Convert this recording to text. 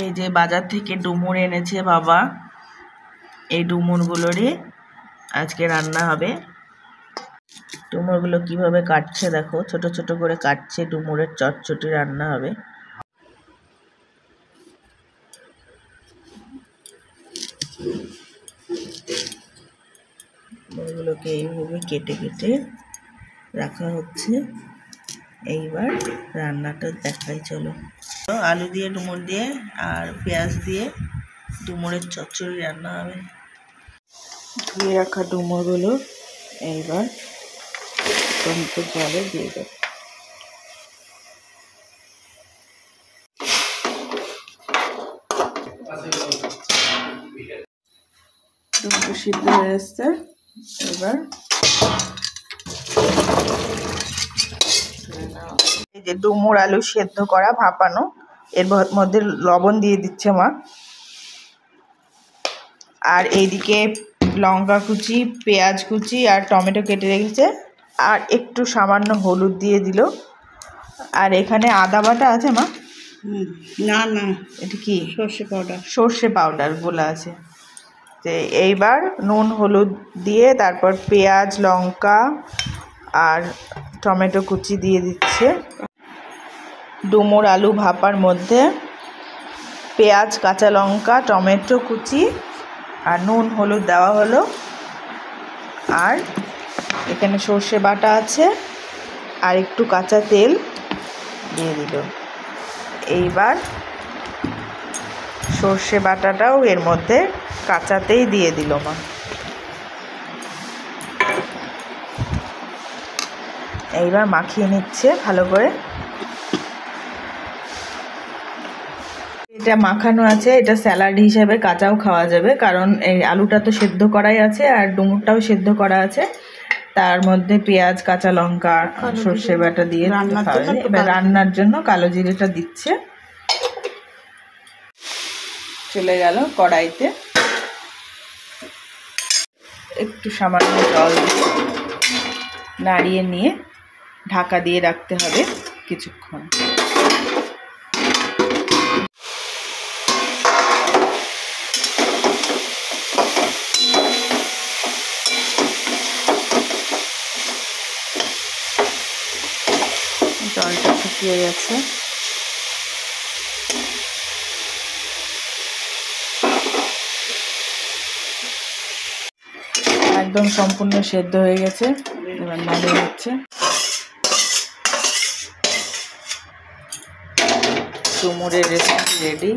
এই যে বাজার থেকে ডুমুর এনেছে বাবা, এই ডুমুরগুলোরই আজকে রান্না হবে। ডুমুরগুলো কিভাবে কাটছে দেখো, ছোট ছোট করে কাটছে। ডুমুরের চটচটি রান্না হবে। ডুমুরগুলোকে এইভাবে কেটে কেটে রাখা হচ্ছে। এইবার রান্নাটা দেখাই, চলো। আলু দিয়ে ডুমুর দিয়ে আর পেঁয়াজ দিয়ে ডুমুরের চচ্চড়ি রান্না হবে। ধুয়ে রাখা ডুমুরগুলো এইবার টমেটো জলে দিয়ে দেব। ডুমুর সিদ্ধ হয়ে এসছে। এবার এই যে ডুমুর আলু সেদ্ধ করা ভাপানো, এর মধ্যে লবণ দিয়ে দিচ্ছে মা। আর এইদিকে লঙ্কা কুচি, পেঁয়াজ কুচি আর টমেটো কেটে রেখেছে, আর একটু সামান্য হলুদ দিয়ে দিল। আর এখানে আদা বাটা আছে মা? না না, এটা কি? সর্ষে পাউডার। সর্ষে পাউডার বলা আছে। যে এইবার নুন হলুদ দিয়ে তারপর পেঁয়াজ লঙ্কা আর টমেটো কুচি দিয়ে দিচ্ছে। ডুমুর আলু ভাপার মধ্যে পেঁয়াজ কাঁচা লঙ্কা টমেটো কুচি আর নুন হলুদ দেওয়া হলো। আর এখানে সর্ষে বাটা আছে আর একটু কাঁচা তেল দিয়ে দিল। এইবার সর্ষে বাটাটাও এর মধ্যে কাঁচাতেই দিয়ে দিল মা। এইবার মাখিয়ে নিচ্ছে ভালো করে। এটা মাখানো আছে, এটা স্যালাড হিসেবে কাঁচাও খাওয়া যাবে, কারণ এই আলুটা তো সেদ্ধ করাই আছে আর ডুমুরটাও সেদ্ধ করা আছে। তার মধ্যে পেঁয়াজ কাঁচা লঙ্কা সর্ষে বাটা দিয়ে খাওয়া যায়। এবার রান্নার জন্য কালো জিরেটা দিচ্ছে। চলে গেল কড়াইতে, একটু সামান্য জল দিয়ে নাড়িয়ে নিয়ে ঢাকা দিয়ে রাখতে হবে কিছুক্ষণ। জলটা শুকিয়ে গেছে। একদম সম্পূর্ণ সেদ্ধ হয়ে গেছে। এবার নামিয়ে নিচ্ছে। ডুমুরের রেসিপি রেডি।